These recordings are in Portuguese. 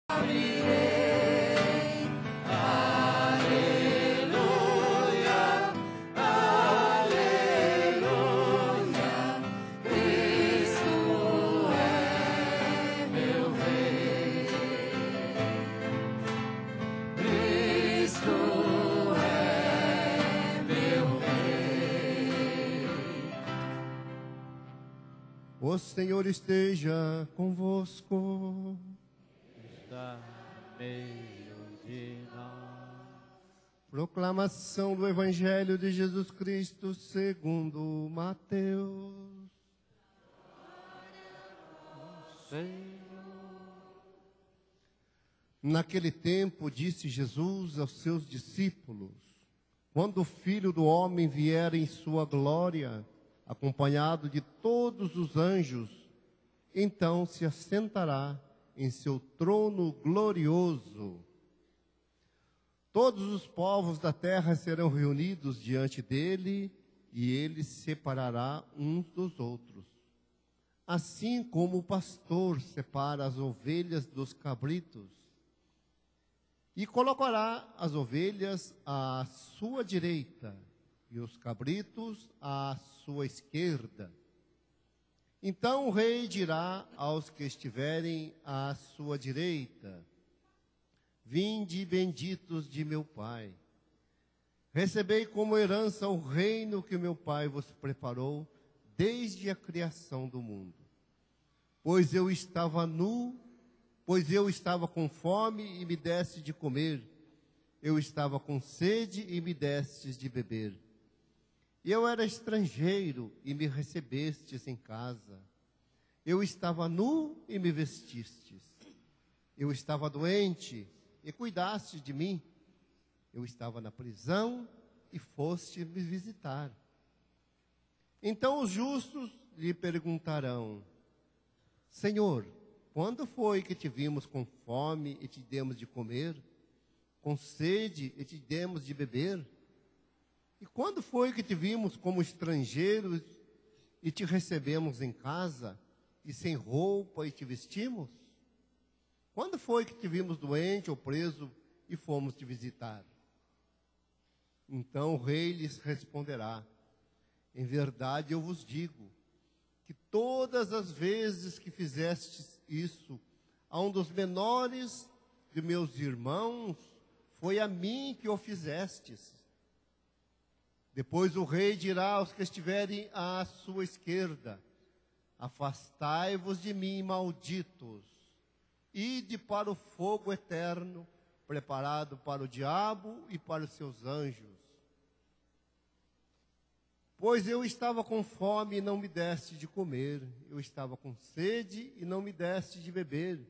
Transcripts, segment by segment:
abrirei. Aleluia, aleluia, Cristo é meu Rei. Cristo é meu Rei. O Senhor esteja convosco. Está no meio de nós. Proclamação do Evangelho de Jesus Cristo segundo Mateus. Naquele tempo disse Jesus aos seus discípulos: quando o Filho do Homem vier em sua glória, acompanhado de todos os anjos, então se assentará em seu trono glorioso. Todos os povos da terra serão reunidos diante dele, e ele separará uns dos outros. Assim como o pastor separa as ovelhas dos cabritos, e colocará as ovelhas à sua direita e os cabritos à sua esquerda. Então o rei dirá aos que estiverem à sua direita: vinde, benditos de meu Pai. Recebei como herança o reino que meu Pai vos preparou desde a criação do mundo. Pois eu estava com fome e me deste de comer. Eu estava com sede e me destes de beber. Eu era estrangeiro e me recebestes em casa. Eu estava nu e me vestistes. Eu estava doente e cuidaste de mim. Eu estava na prisão e foste me visitar. Então os justos lhe perguntarão: Senhor, quando foi que te vimos com fome e te demos de comer, com sede e te demos de beber? E quando foi que te vimos como estrangeiros e te recebemos em casa, e sem roupa e te vestimos? Quando foi que te vimos doente ou preso e fomos te visitar? Então o rei lhes responderá: em verdade eu vos digo, que todas as vezes que fizestes isso a um dos menores de meus irmãos, foi a mim que o fizestes. Depois o rei dirá aos que estiverem à sua esquerda: afastai-vos de mim, malditos, ide para o fogo eterno, preparado para o diabo e para os seus anjos. Pois eu estava com fome e não me deste de comer, eu estava com sede e não me deste de beber,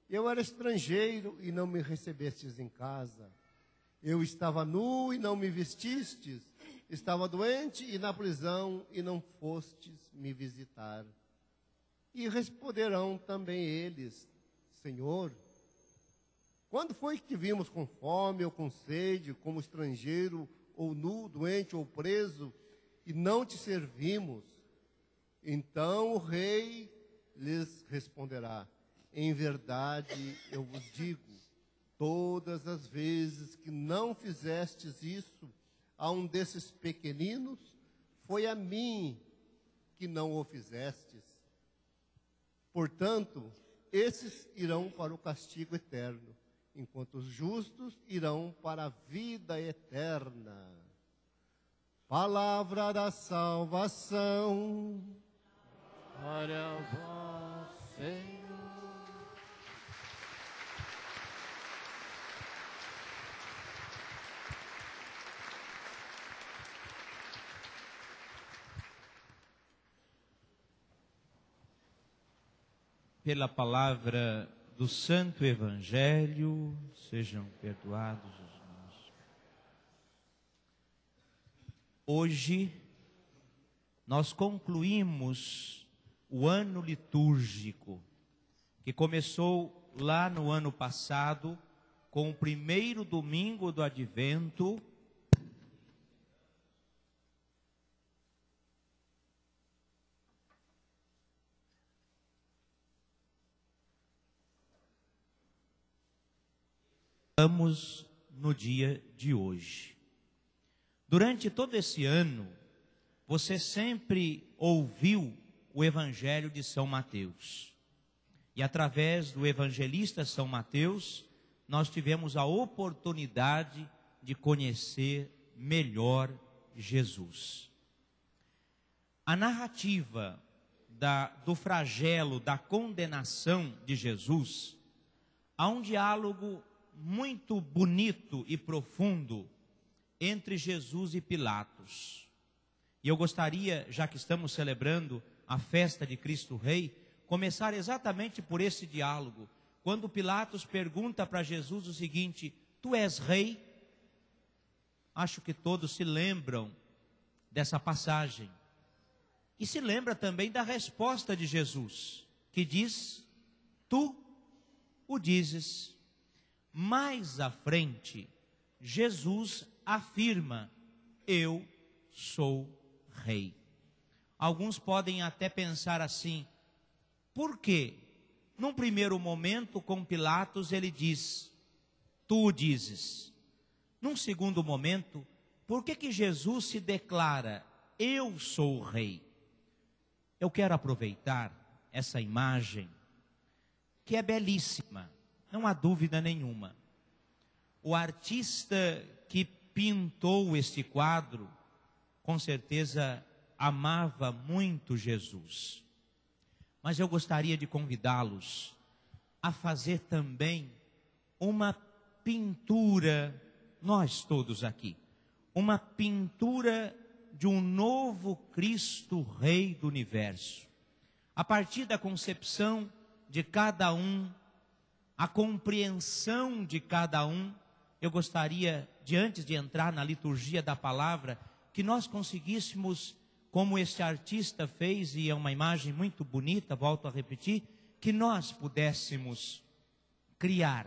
eu era estrangeiro e não me recebestes em casa, eu estava nu e não me vestistes, estava doente e na prisão e não fostes me visitar. E responderão também eles: Senhor, quando foi que te vimos com fome ou com sede, como estrangeiro ou nu, doente ou preso, e não te servimos? Então o rei lhes responderá: em verdade eu vos digo, todas as vezes que não fizestes isso a um desses pequeninos, foi a mim que não o fizestes. Portanto, esses irão para o castigo eterno, enquanto os justos irão para a vida eterna. Palavra da salvação. Glória a vós, Senhor. Pela palavra do Santo Evangelho, sejam perdoados os nossos. Hoje, nós concluímos o ano litúrgico, que começou lá no ano passado, com o primeiro domingo do Advento, Estamos no dia de hoje. Durante todo esse ano, você sempre ouviu o Evangelho de São Mateus. E através do evangelista São Mateus, nós tivemos a oportunidade de conhecer melhor Jesus. A narrativa do flagelo, da condenação de Jesus, há um diálogo muito bonito e profundo entre Jesus e Pilatos. E eu gostaria, já que estamos celebrando a festa de Cristo Rei, começar exatamente por esse diálogo, quando Pilatos pergunta para Jesus o seguinte: tu és rei? Acho que todos se lembram dessa passagem. E se lembra também da resposta de Jesus, que diz: tu o dizes. Mais à frente, Jesus afirma: eu sou rei. Alguns podem até pensar assim: por quê? Num primeiro momento, com Pilatos, ele diz: tu o dizes. Num segundo momento, por que Jesus se declara: eu sou o rei? Eu quero aproveitar essa imagem, que é belíssima, não há dúvida nenhuma. O artista que pintou este quadro, com certeza amava muito Jesus. Mas eu gostaria de convidá-los a fazer também uma pintura, nós todos aqui, uma pintura de um novo Cristo Rei do Universo. A partir da concepção de cada um, a compreensão de cada um, eu gostaria, antes de entrar na liturgia da palavra, que nós conseguíssemos, como este artista fez, e é uma imagem muito bonita, volto a repetir, que nós pudéssemos criar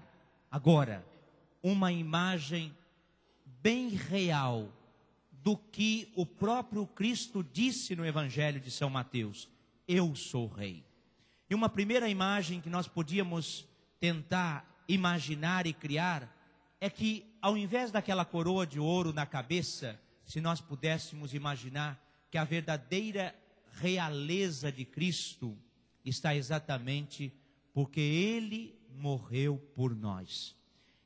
agora uma imagem bem real do que o próprio Cristo disse no Evangelho de São Mateus: eu sou rei. E uma primeira imagem que nós podíamos tentar imaginar e criar é que, ao invés daquela coroa de ouro na cabeça, se nós pudéssemos imaginar que a verdadeira realeza de Cristo está exatamente porque Ele morreu por nós.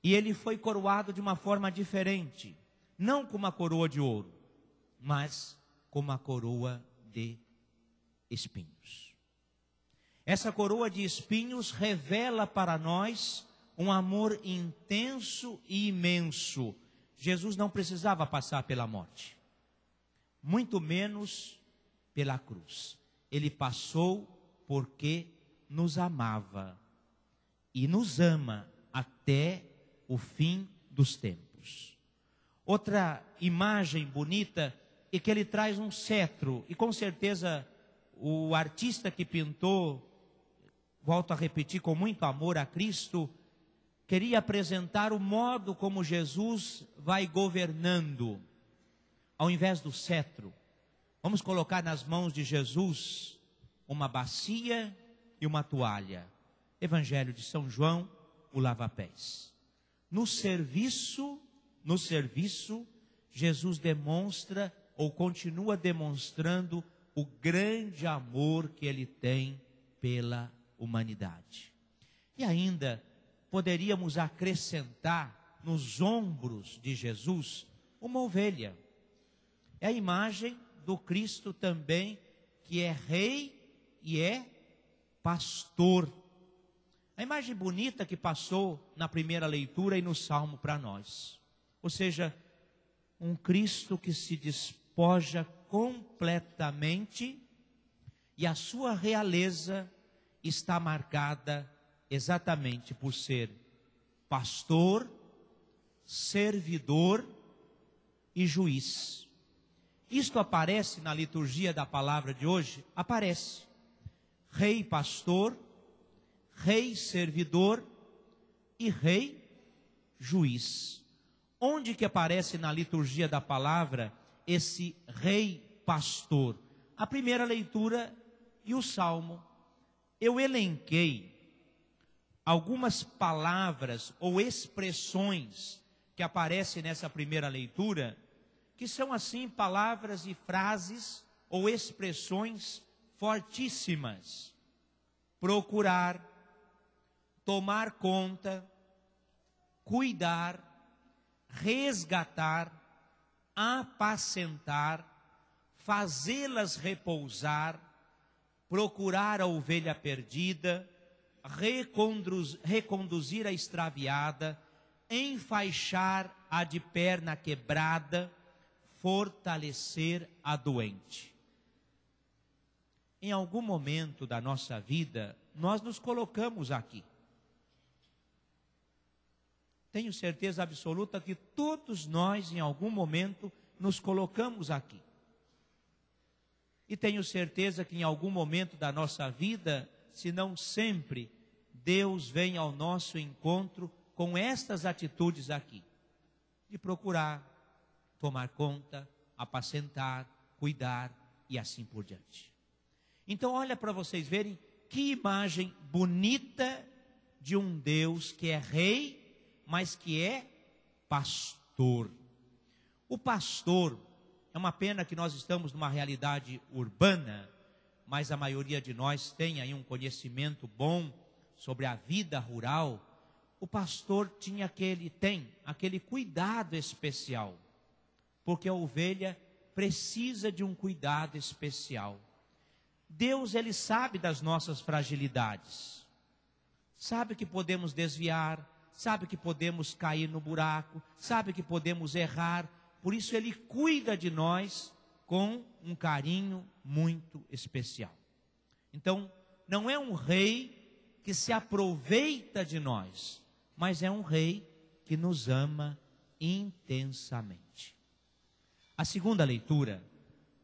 E Ele foi coroado de uma forma diferente, não com uma coroa de ouro, mas com uma coroa de espinhos. Essa coroa de espinhos revela para nós um amor intenso e imenso. Jesus não precisava passar pela morte, muito menos pela cruz. Ele passou porque nos amava e nos ama até o fim dos tempos. Outra imagem bonita é que ele traz um cetro, e com certeza o artista que pintou, volto a repetir, com muito amor a Cristo, queria apresentar o modo como Jesus vai governando. Ao invés do cetro, vamos colocar nas mãos de Jesus uma bacia e uma toalha. Evangelho de São João, o lava-pés. No serviço, Jesus demonstra ou continua demonstrando o grande amor que Ele tem pela humanidade. E ainda poderíamos acrescentar nos ombros de Jesus uma ovelha. É a imagem do Cristo também, que é rei e é pastor. A imagem bonita que passou na primeira leitura e no Salmo para nós. Ou seja, um Cristo que se despoja completamente e a sua realeza está marcada exatamente por ser pastor, servidor e juiz. Isto aparece na liturgia da palavra de hoje? Aparece. Rei pastor, rei servidor e rei juiz. Onde que aparece na liturgia da palavra esse rei pastor? A primeira leitura e o Salmo. Eu elenquei algumas palavras ou expressões que aparecem nessa primeira leitura, que são assim palavras e frases ou expressões fortíssimas. Procurar, tomar conta, cuidar, resgatar, apacentar, fazê-las repousar, procurar a ovelha perdida, reconduzir a extraviada, enfaixar a de perna quebrada, fortalecer a doente. Em algum momento da nossa vida, nós nos colocamos aqui. Tenho certeza absoluta que todos nós, em algum momento, nos colocamos aqui. E tenho certeza que em algum momento da nossa vida, se não sempre, Deus vem ao nosso encontro com estas atitudes aqui. De procurar, tomar conta, apacentar, cuidar e assim por diante. Então olha para vocês verem que imagem bonita de um Deus que é rei, mas que é pastor. O pastor, é uma pena que nós estamos numa realidade urbana, mas a maioria de nós tem aí um conhecimento bom sobre a vida rural. O pastor tem aquele cuidado especial, porque a ovelha precisa de um cuidado especial. Deus, Ele sabe das nossas fragilidades, sabe que podemos desviar, sabe que podemos cair no buraco, sabe que podemos errar, por isso Ele cuida de nós com um carinho muito especial. Então, não é um rei que se aproveita de nós, mas é um rei que nos ama intensamente. A segunda leitura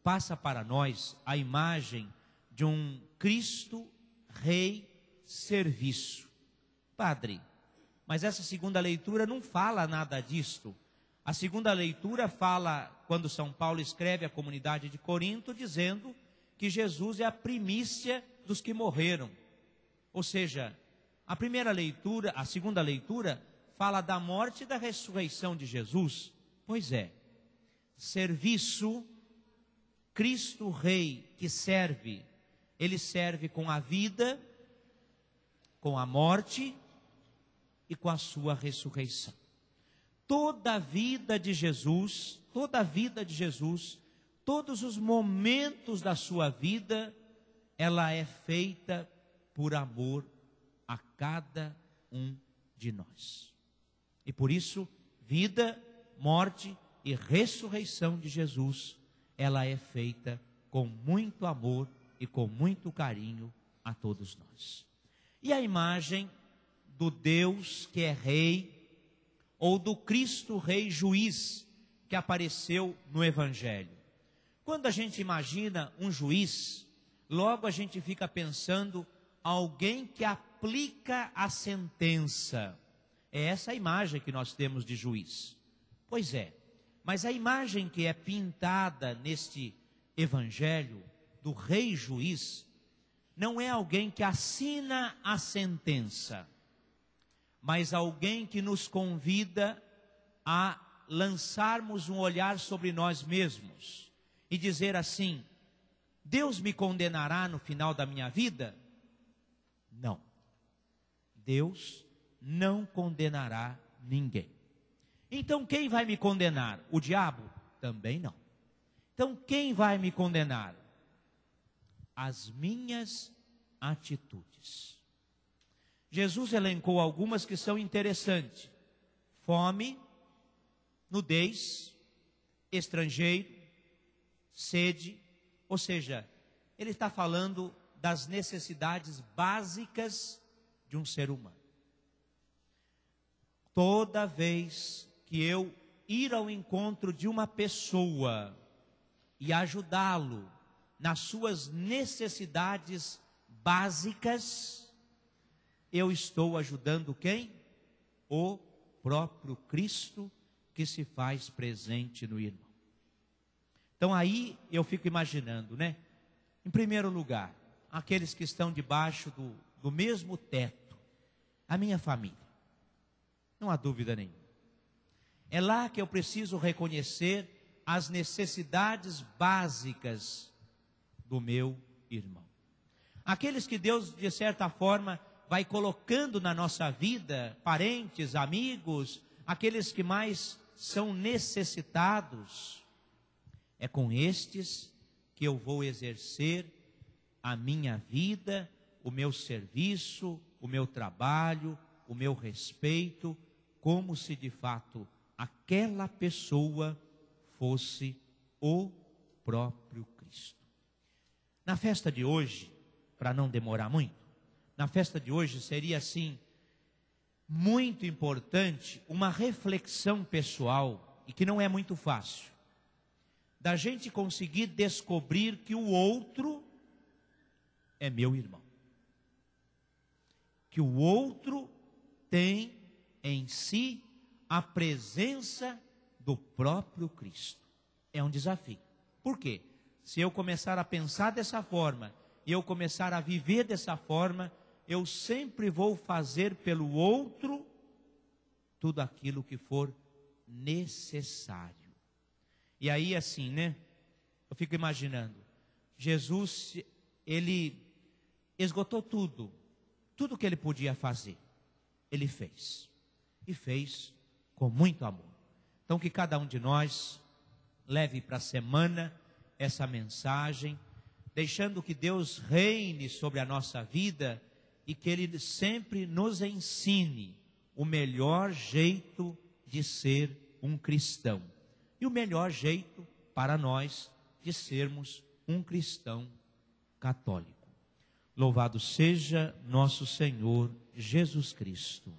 passa para nós a imagem de um Cristo Rei serviço. Padre, mas essa segunda leitura não fala nada disto. A segunda leitura fala, quando São Paulo escreve à comunidade de Corinto, dizendo que Jesus é a primícia dos que morreram. Ou seja, a segunda leitura fala da morte e da ressurreição de Jesus. Pois é, serviço, Cristo Rei que serve, Ele serve com a vida, com a morte e com a sua ressurreição. Toda a vida de Jesus, todos os momentos da sua vida, ela é feita por amor a cada um de nós. E por isso, vida, morte e ressurreição de Jesus, ela é feita com muito amor e com muito carinho a todos nós. E a imagem do Deus que é Rei, ou do Cristo Rei Juiz, que apareceu no Evangelho. Quando a gente imagina um juiz, logo a gente fica pensando alguém que aplica a sentença. É essa a imagem que nós temos de juiz. Pois é, mas a imagem que é pintada neste Evangelho do Rei Juiz não é alguém que assina a sentença, mas alguém que nos convida a lançarmos um olhar sobre nós mesmos e dizer assim: Deus me condenará no final da minha vida? Não. Deus não condenará ninguém. Então quem vai me condenar? O diabo? Também não. Então quem vai me condenar? As minhas atitudes. Jesus elencou algumas que são interessantes: fome, nudez, estrangeiro, sede. Ou seja, ele está falando das necessidades básicas de um ser humano. Toda vez que eu ir ao encontro de uma pessoa e ajudá-lo nas suas necessidades básicas, eu estou ajudando quem? O próprio Cristo que se faz presente no irmão. Então aí eu fico imaginando, né? Em primeiro lugar, aqueles que estão debaixo do mesmo teto. a minha família. Não há dúvida nenhuma. É lá que eu preciso reconhecer as necessidades básicas do meu irmão. Aqueles que Deus, de certa forma, vai colocando na nossa vida, parentes, amigos, aqueles que mais são necessitados, é com estes que eu vou exercer a minha vida, o meu serviço, o meu trabalho, o meu respeito, como se de fato aquela pessoa fosse o próprio Cristo. Na festa de hoje, para não demorar muito, na festa de hoje seria assim, muito importante, uma reflexão pessoal, e que não é muito fácil, da gente conseguir descobrir que o outro é meu irmão. Que o outro tem em si a presença do próprio Cristo. É um desafio. Por quê? Se eu começar a pensar dessa forma, e eu começar a viver dessa forma, eu sempre vou fazer pelo outro tudo aquilo que for necessário. E aí assim, né? Eu fico imaginando, Jesus, ele esgotou tudo que ele podia fazer, ele fez. E fez com muito amor. Então que cada um de nós leve para a semana essa mensagem, deixando que Deus reine sobre a nossa vida e que Ele sempre nos ensine o melhor jeito de ser um cristão. E o melhor jeito para nós de sermos um cristão católico. Louvado seja nosso Senhor Jesus Cristo.